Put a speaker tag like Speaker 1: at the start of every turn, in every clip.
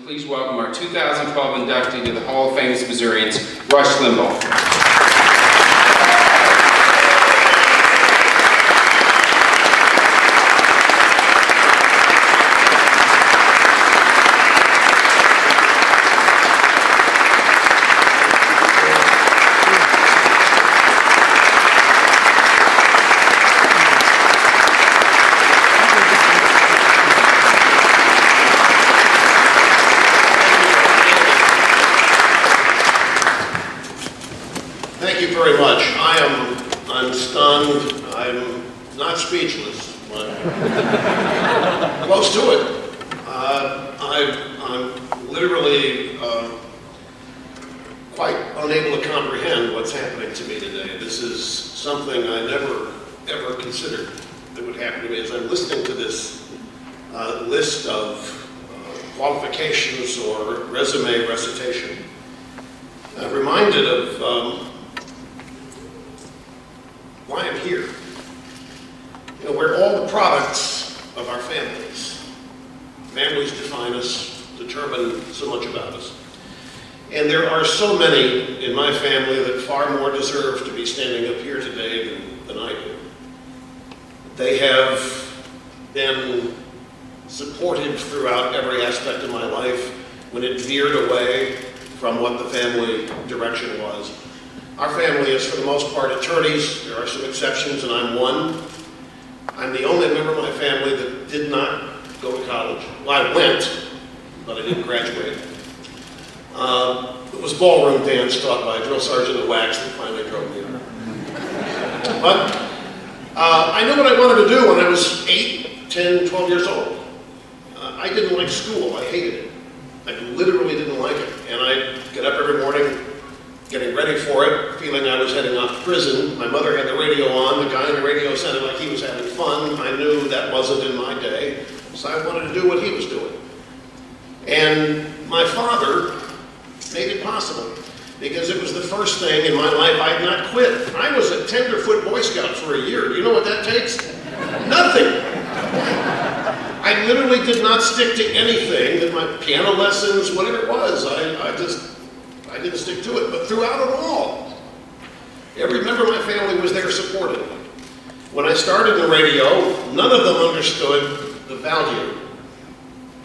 Speaker 1: please welcome our 2012 inductee to the Hall of Famous Missourians, Rush Limbaugh.
Speaker 2: Thank you very much. I'm stunned. I'm not speechless, but close to it. I'm literally quite unable to comprehend what's happening to me today. This is something I never, ever considered that would happen to me. As I'm listening to this list of qualifications or resume recitation, I'm reminded of why I'm here. You know, we're all the products of our families. Families define us, determine so much about us. And there are so many in my family that far more deserve to be standing up here today than I do. They have been supported throughout every aspect of my life when it veered away from what the family direction was. Our family is, for the most part, attorneys. There are some exceptions, and I'm one. I'm the only member of my family that did not go to college. Well, I went, but I didn't graduate. It was ballroom dance taught by a drill sergeant at Wax that finally drove me over. But I knew what I wanted to do when I was 8, 10, 12 years old. I didn't like school. I hated it. I literally didn't like it. And I'd get up every morning, getting ready for it, feeling I was heading off to prison. My mother had the radio on. The guy on the radio sounded like he was having fun. I knew that wasn't in my day, so I wanted to do what he was doing. And my father made it possible, because it was the first thing in my life I'd not quit. I was a tenderfoot Boy Scout for a year. Do you know what that takes? Nothing. I literally did not stick to anything, that my piano lessons, whatever it was, I didn't stick to it. But throughout it all, every member of my family was there supporting me. When I started in radio, none of them understood the value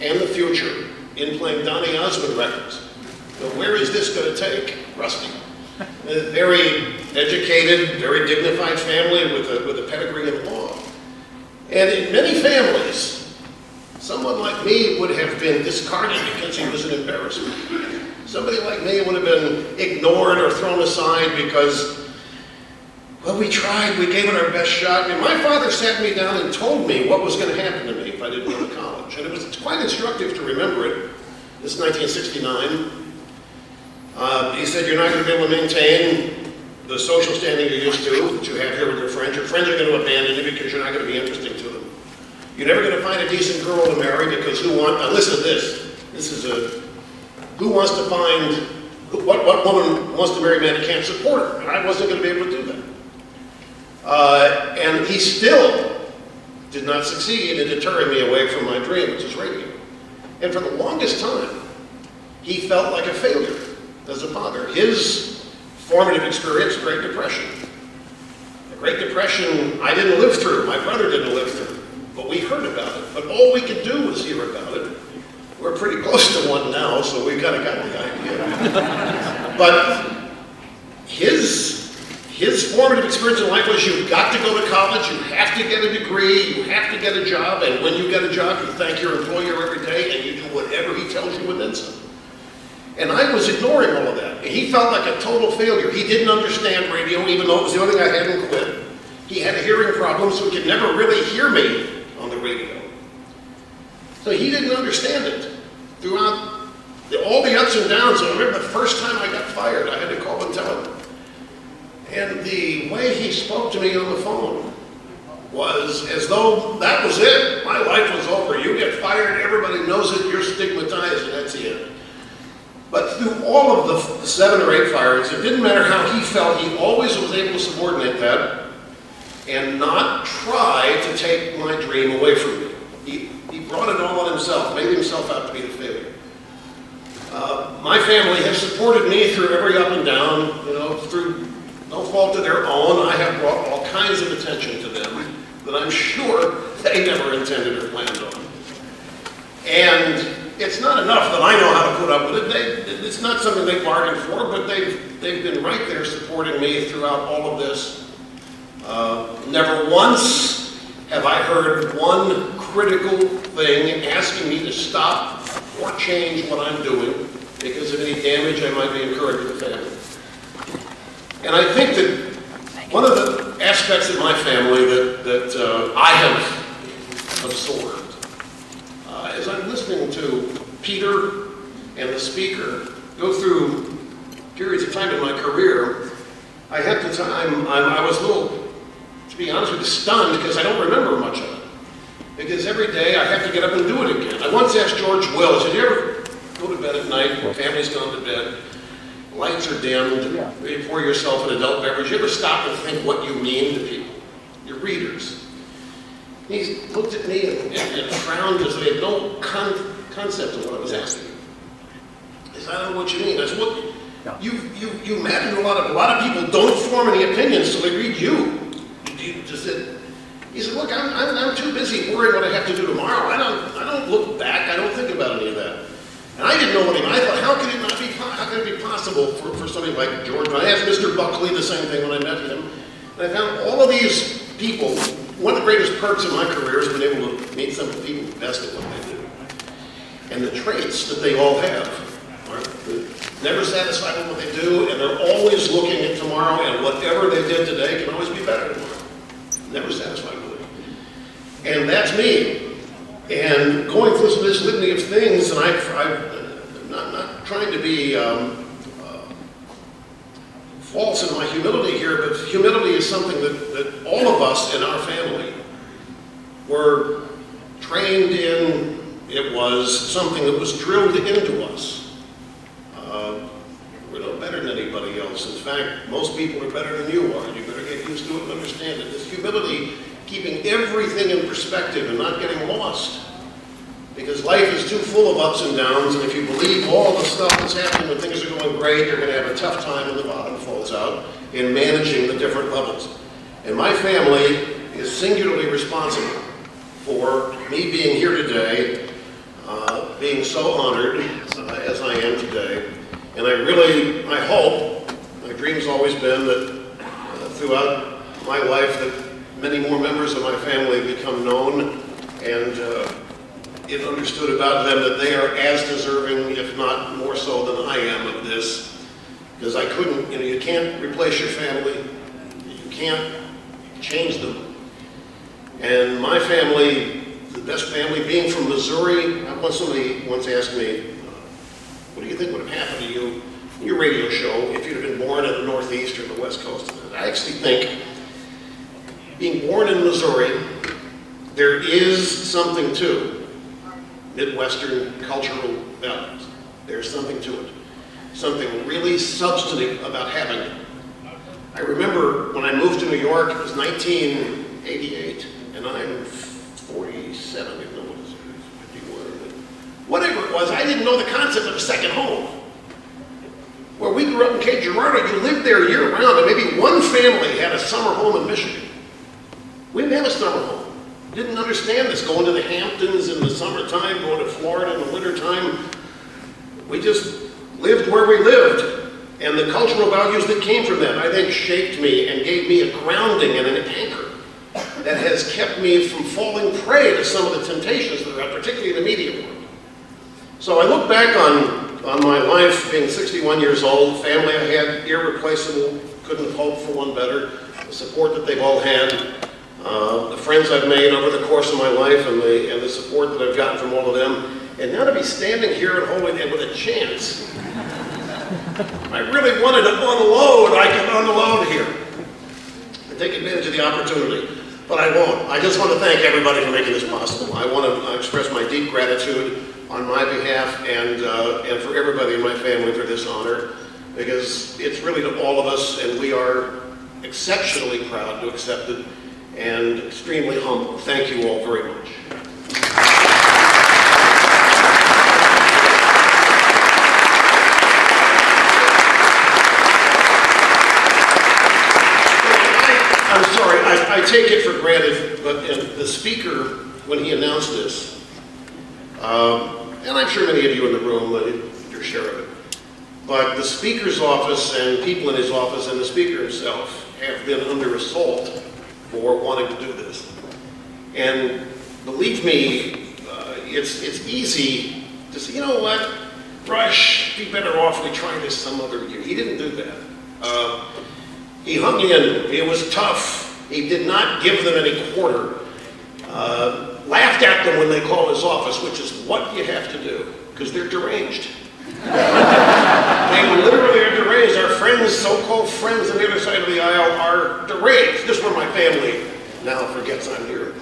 Speaker 2: and the future in playing Donny Osmond records. But where is this going to take Rusty? A very educated, very dignified family with a pedigree in law. And in many families, someone like me would have been discarded because he was an embarrassment. Somebody like me would have been ignored or thrown aside because, well, we tried, we gave it our best shot. And my father sat me down and told me what was going to happen to me if I didn't go to college. And it was quite instructive to remember it. This is 1969. He said, you're not going to be able to maintain the social standing you're used to, that you have here with your friends. Your friends are going to abandon you because you're not going to be interesting to them. You're never going to find a decent girl to marry because now listen to this. This is who wants to find, what woman wants to marry a man that can't support her? And I wasn't going to be able to do that. And he still did not succeed in deterring me away from my dream, which is radio. And for the longest time, he felt like a failure as a father. His formative experience, the Great Depression. The Great Depression I didn't live through, my brother didn't live through, but we heard about it. But all we could do was hear about it. We're pretty close to one now, so we've kind of got the idea. But his formative experience in life was, you've got to go to college, you have to get a degree, you have to get a job, and when you get a job, you thank your employer every day, and you do whatever he tells you and then some. And I was ignoring all of that. And he felt like a total failure. He didn't understand radio, even though it was the only thing I hadn't quit. He had a hearing problem, so he could never really hear me on the radio. So he didn't understand it. Throughout all the ups and downs, I remember the first time I got fired, I had to call and tell him. And the way he spoke to me on the phone was as though that was it. My life was over. You get fired, everybody knows it, you're stigmatized, and that's the end. But through all of the 7 or 8 firings, it didn't matter how he felt, he always was able to subordinate that and not try to take my dream away from me. He brought it all on himself, made himself out to be the failure. My family has supported me through every up and down, you know, through no fault of their own. I have brought all kinds of attention to them that I'm sure they never intended or planned on. And it's not enough that I know how to put up with it. It's not something they bargained for, but they've been right there supporting me throughout all of this. Never once have I heard one critical thing asking me to stop or change what I'm doing because of any damage I might be incurring to the family. And I think that one of the aspects of my family that I have absorbed as I'm listening to Peter and the speaker go through periods of time in my career, I had the time, I was a little, to be honest with you, stunned because I don't remember much of it. Because every day I have to get up and do it again. I once asked George Will, I said, you ever go to bed at night, family's gone to bed, lights are dimmed, you pour yourself an adult beverage, you ever stop and think what you mean to people, your readers? He looked at me and frowned as though he had no concept of what I was asking him. He said, I don't know what you mean. I said, well, you matter to a lot of people don't form any opinions till they read you. He said, look, I'm too busy worrying what I have to do tomorrow. I don't look back. I don't think about any of that. And I didn't know what he meant. I thought, how can it be possible for somebody like George? And I asked Mr. Buckley the same thing when I met him. And I found all of these people. One of the greatest perks of my career has been able to meet some of the people best at what they do. And the traits that they all have are never satisfied with what they do, and they're always looking at tomorrow, and whatever they did today can always be better tomorrow. Never satisfied with it. And that's me. And going through this litany of things, and I'm not trying to be false in my humility here, but humility is something that all of us in our family were trained in. It was something that was drilled into us. We're no better than anybody else. In fact, most people are better than you are. You better get used to it and understand it. This humility, keeping everything in perspective and not getting lost. Because life is too full of ups and downs, and if you believe all the stuff that's happening when things are going great, you're going to have a tough time when the bottom falls out in managing the different levels. And my family is singularly responsible for me being here today, being so honored as I am today. And I hope, my dream's always been that throughout my life that many more members of my family become known and it understood about them that they are as deserving, if not more so than I am of this. Because I couldn't, you can't replace your family. You can't change them. And my family, the best family, being from Missouri, somebody once asked me, what do you think would have happened to you in your radio show if you'd have been born in the Northeast or the West Coast? I actually think being born in Missouri, there is something to Midwestern cultural values. There's something to it. Something really substantive about having it. I remember when I moved to New York, it was 1988, and I'm 47, I don't know what is it, 51, whatever it was, I didn't know the concept of a second home. Where we grew up in Cape Girardeau, you lived there year round, and maybe one family had a summer home in Michigan. We didn't have a summer home. Didn't understand this, going to the Hamptons in the summertime, going to Florida in the wintertime. We just lived where we lived. And the cultural values that came from that, I think, shaped me and gave me a grounding and an anchor that has kept me from falling prey to some of the temptations that are out, particularly in the media world. So I look back on my life, being 61 years old, family I had, irreplaceable, couldn't have hoped for one better, the support that they've all had. The friends I've made over the course of my life and the support that I've gotten from all of them. And now to be standing here and holding it with a chance. I really wanted to unload. I can unload here and take advantage of the opportunity. But I won't. I just want to thank everybody for making this possible. I want to express my deep gratitude on my behalf and for everybody in my family for this honor. Because it's really to all of us, and we are exceptionally proud to accept it. And extremely humble. Thank you all very much. take it for granted, but the speaker, when he announced this, and I'm sure many of you in the room did your share of it, but the speaker's office and people in his office and the speaker himself have been under assault for wanting to do this. And believe me, it's easy to say, you know what, Rush, be better off we try this some other year. He didn't do that. He hung in. It was tough. He did not give them any quarter. Laughed at them when they called his office, which is what you have to do, because they're deranged. They literally are deranged. Our friends, so-called friends on the other side of the aisle, are deranged. This is where my family now forgets I'm here.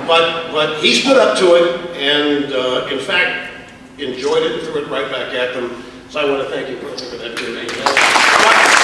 Speaker 2: But he stood up to it, and in fact, enjoyed it and threw it right back at them. So I want to thank you for that.